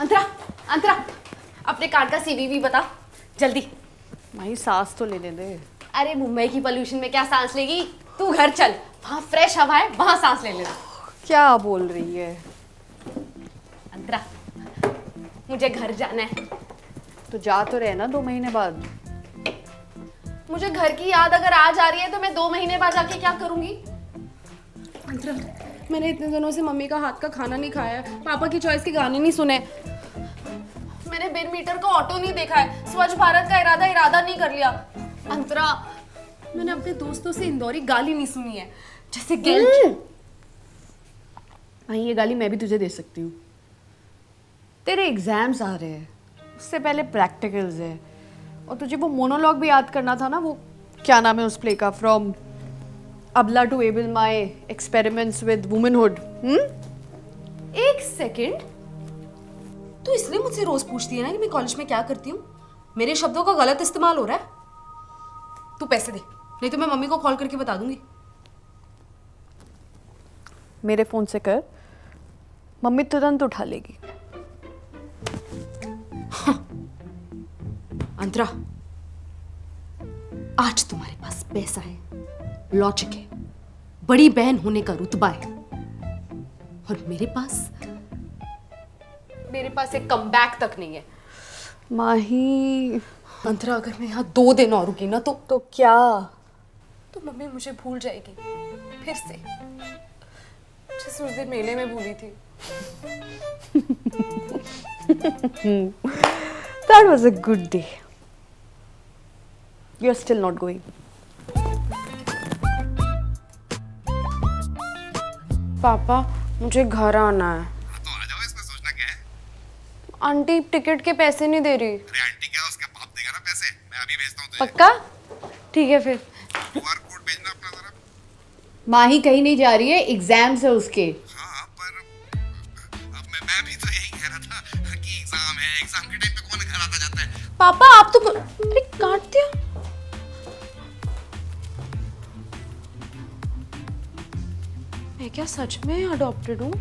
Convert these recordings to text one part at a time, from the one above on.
अंतरा, अंतरा, अपने कार का सीवीवी बता जल्दी। भाई सांस तो लेने दे। अरे मुंबई की पोल्यूशन में क्या सांस लेगी, तू घर चल, वहाँ फ्रेश हवा है, वहाँ सांस ले लेना। क्या बोल रही है? अंतरा, मुझे घर जाना है। तो जा तो रहे ना 2 महीने बाद। मुझे घर की याद अगर आज आ रही है तो मैं 2 महीने बाद जाके क्या करूंगी? अंतरा, मैंने इतने दिनों से मम्मी का हाथ का खाना नहीं खाया है, पापा की चॉइस के गाने नहीं सुने, मैंने बिन मीटर का ऑटो नहीं देखा है, स्वच्छ भारत का इरादा नहीं कर लिया। अंतरा, मैंने अपने दोस्तों से इंदौरी गाली नहीं सुनी है, जैसे गिल्ट। भाई ये गाली मैं भी तुझे दे सकती हूँ। तेरे एग्जाम्स आ रहे हैं, उससे पहले प्रैक्टिकल्स है, और तुझे वो मोनोलॉग भी याद करना था ना, वो क्या नाम है उस प्ले का, from abla to able my experiments with womanhood. एक सेकंड, तू इसलिए मुझसे रोज पूछती है ना कि मैं कॉलेज में क्या करती हूँ? मेरे शब्दों का गलत इस्तेमाल हो रहा है। तू पैसे दे, नहीं तो मैं मम्मी को कॉल करके बता दूंगी। मेरे फोन से कर, मम्मी तुरंत उठा लेगी। अंतरा, आज तुम्हारे पास पैसा है, लॉजिक है, बड़ी बहन होने का रुतबा है, और मेरे पास एक कमबैक तक नहीं है। माही, अंतरा, अगर मैं यहाँ 2 दिन और रुकी ना तो क्या? तो मम्मी मुझे भूल जाएगी फिर से, जैसे उस दिन मेले में भूली थी। That was a good day. You're still not going. पापा, मुझे घर आना है। तो आ जाओ, इसमें सोचना क्या है? आंटी टिकट के पैसे नहीं दे रही। अरे आंटी क्या, उसका बाप देगा ना पैसे, मैं अभी भेजता हूँ तुझे। पक्का? ठीक है फिर। QR कोड भेजना अपना जरा। माही कहीं नहीं जा रही है, एग्जाम्स है उसके। हाँ पर अब मैं भी तो यही कह रहा था कि एग्जाम है, एग्जाम के टाइम पे कौन घर आता जाता है। पापा आप तो अरे काट दिया। मैं क्या सच में अडॉप्टेड हूँ?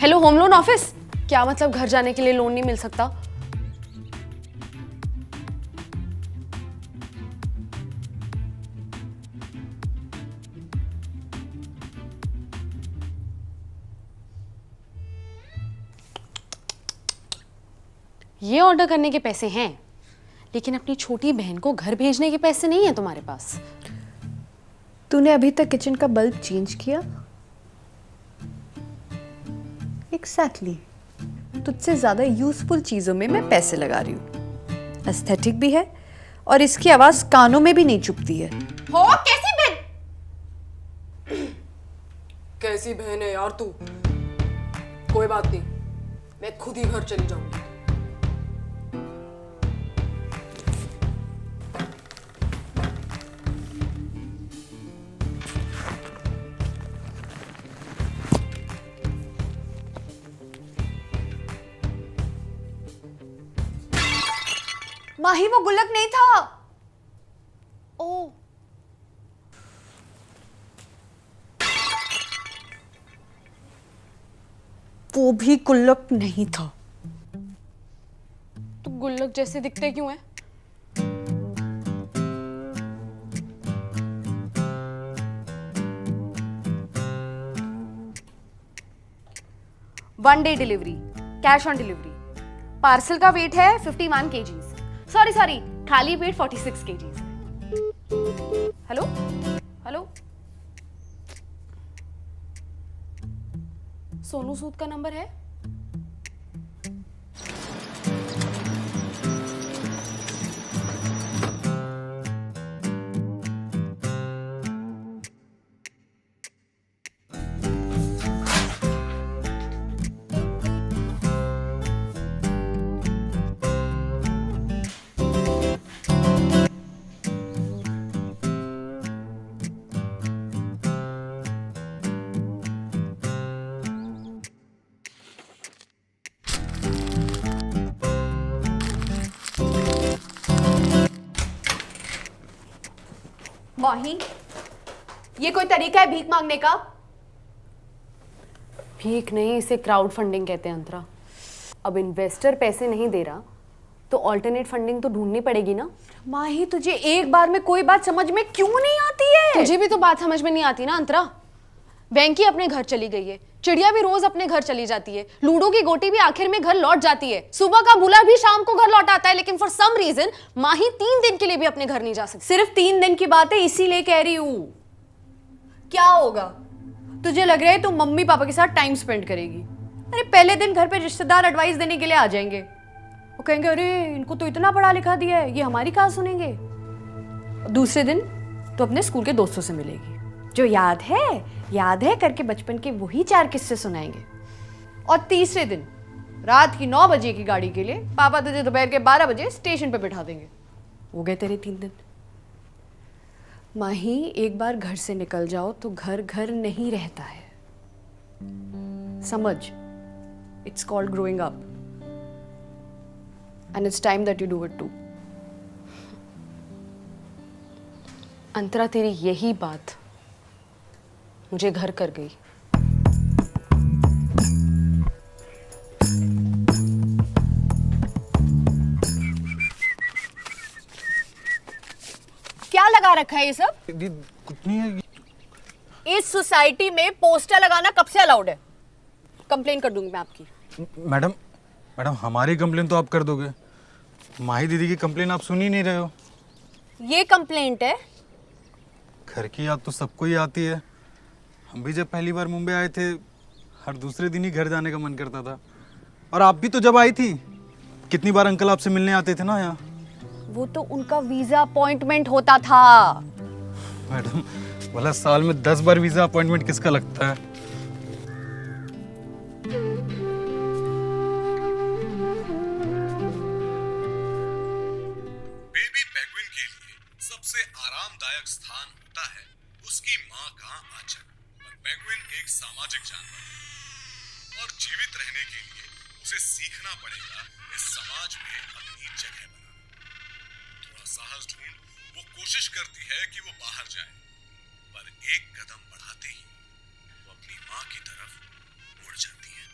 हेलो होम लोन ऑफिस, क्या मतलब घर जाने के लिए लोन नहीं मिल सकता? ये ऑर्डर करने के पैसे हैं, लेकिन अपनी छोटी बहन को घर भेजने के पैसे नहीं है तुम्हारे पास। तूने अभी तक किचन का बल्ब चेंज किया? एग्जैक्टली। तुझसे ज्यादा यूजफुल चीजों में मैं पैसे लगा रही हूँ। एस्थेटिक भी है, और इसकी आवाज कानों में भी नहीं चुभती है। हो कैसी बहन? कैसी बहन है यार तू? कोई बात नहीं, मैं खुद ही घर चली जाऊंगी। माही वो गुल्लक नहीं था। ओ, वो भी गुल्लक नहीं था। तो गुल्लक जैसे दिखते क्यों है? One day delivery, cash on delivery. Parcel का वेट है 51 kgs। सॉरी, खाली weight 46 kgs। Hello hello, Sonu Sood का नंबर है? माही, ये कोई तरीका है भीख मांगने का? भीख नहीं, इसे क्राउड फंडिंग कहते हैं अंतरा। अब इन्वेस्टर पैसे नहीं दे रहा तो ऑल्टरनेट फंडिंग तो ढूंढनी पड़ेगी ना। माही तुझे एक बार में कोई बात समझ में क्यों नहीं आती है? तुझे भी तो बात समझ में नहीं आती ना अंतरा। वेंकी अपने घर चली गई है, चिड़िया भी रोज अपने घर चली जाती है, लूडो की गोटी भी आखिर में घर लौट जाती है, सुबह का बुला भी शाम को घर लौट आता है, लेकिन फॉर सम रीजन माही 3 दिन के लिए भी अपने घर नहीं जा सकती। सिर्फ 3 दिन की बात है, इसीलिए कह रही हूँ। क्या होगा? तुझे लग रहा है तू मम्मी पापा के साथ टाइम स्पेंड करेगी? अरे पहले दिन घर पे रिश्तेदार एडवाइस देने के लिए आ जाएंगे, वो कहेंगे अरे इनको तो इतना पढ़ा लिखा दिया है, ये हमारी कहाँ सुनेंगे। दूसरे दिन तो अपने स्कूल के दोस्तों से मिलेगी, जो याद है करके बचपन के वही 4 किस्से सुनाएंगे। और तीसरे दिन रात की 9 बजे की गाड़ी के लिए पापा तुझे दोपहर के 12 बजे स्टेशन पे बिठा देंगे। हो गए तेरे 3 दिन। माही एक बार घर से निकल जाओ तो घर घर नहीं रहता है, समझ। It's called growing up and it's time that you do it too. Antara तेरी यही बात मुझे घर कर गई। क्या लगा रखा है ये सब? कुछ नहीं है। इस सोसाइटी में पोस्टर लगाना कब से अलाउड है? कंप्लेन कर दूंगी मैं आपकी। मैडम हमारी कंप्लेन तो आप कर दोगे, माही दीदी की कंप्लेन आप सुन ही नहीं रहे हो। ये कंप्लेंट है? घर की याद तो सबको ही आती है। हम भी जब पहली बार मुंबई आए थे, हर दूसरे दिन ही घर जाने का मन करता था। और आप भी तो जब आई थी, कितनी बार अंकल आपसे मिलने आते थे ना यहाँ। वो तो उनका वीजा अपॉइंटमेंट होता था। मैडम भला साल में 10 बार वीजा अपॉइंटमेंट किसका लगता है? बेबी पेंगुइन के लिए सबसे आरामदायक स्थान होता है उसकी मां का आंचल। पर पेंगुइन एक सामाजिक जानवर है और जीवित रहने के लिए उसे सीखना पड़ेगा इस समाज में अपनी जगह बनाना। थोड़ा साहस ढूंढ वो कोशिश करती है कि वो बाहर जाए, पर एक कदम बढ़ाते ही वो अपनी मां की तरफ मुड़ जाती है।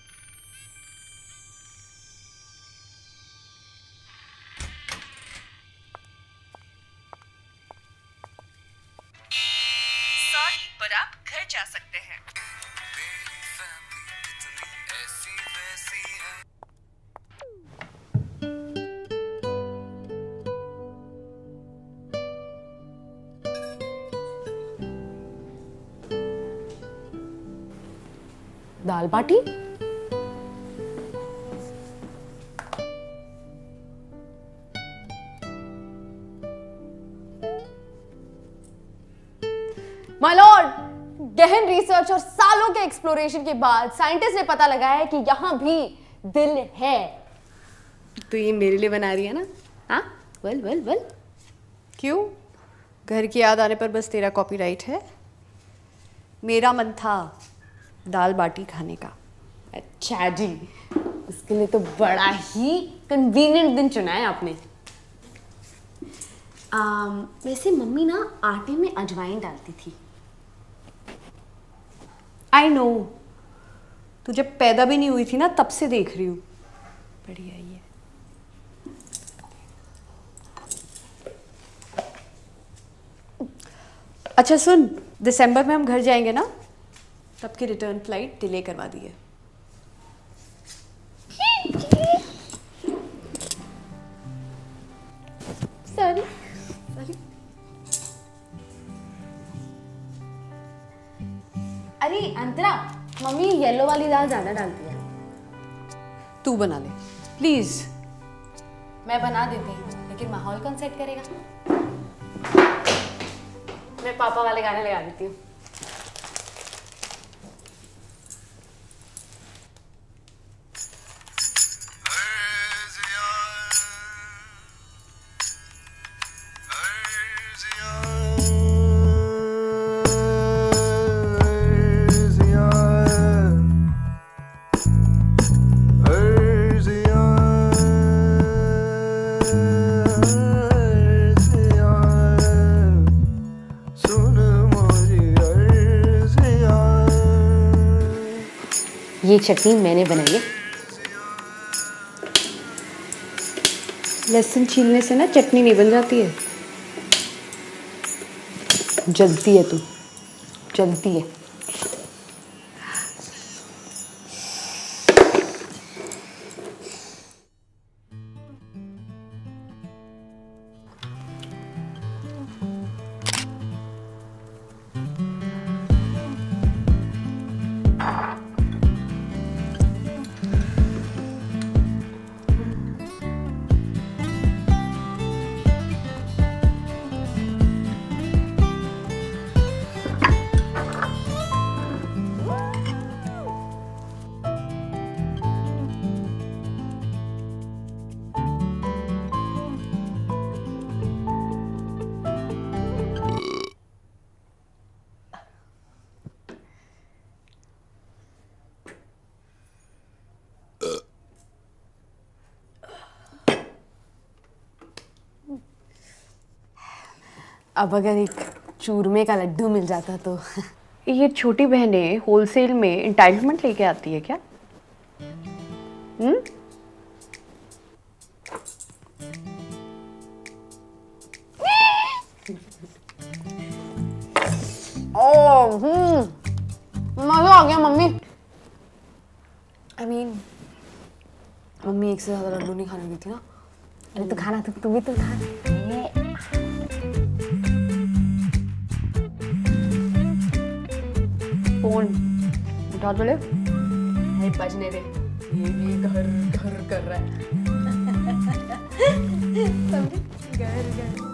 सॉरी पर आप घर जा सकते हैं। दाल बाटी? माय लॉर्ड, गहन रिसर्च और सालों के एक्सप्लोरेशन के बाद साइंटिस्ट ने पता लगाया है कि यहां भी दिल है। तो ये मेरे लिए बना रही है ना? हाँ, वेल वेल वेल। क्यों? घर की याद आने पर बस तेरा कॉपीराइट है? मेरा मन था दाल बाटी खाने का। अच्छा जी, उसके लिए तो बड़ा ही कन्वीनियंट दिन चुना है आपने। वैसे मम्मी ना आटे में अजवाइन डालती थी। आई नो, तू जब पैदा भी नहीं हुई थी ना तब से देख रही हूँ। बढ़िया ही है। अच्छा सुन, दिसंबर में हम घर जाएंगे ना, तब की रिटर्न फ्लाइट डिले करवा दी है। सॉरी। अरे अंतरा, मम्मी येलो वाली दाल ज्यादा डालती है। तू बना ले प्लीज। मैं बना देती, लेकिन माहौल कौन सेट करेगा? मैं पापा वाले गाने लगा देती हूँ। ये चटनी मैंने बनाई है। लहसुन छीलने से ना चटनी नहीं बन जाती है। जलती है तू, जलती है। अब अगर एक चूरमे का लड्डू मिल जाता तो। ये छोटी बहनें होलसेल में एंटाइटलमेंट लेके आती है क्या? मजा आ गया मम्मी। मम्मी एक से ज्यादा लड्डू नहीं खाने देती ना। अरे तो खाना, तू भी तो खा। फोन उठा तो ले। बजने दे, ये भी घर घर कर रहा है। समझे? घर घर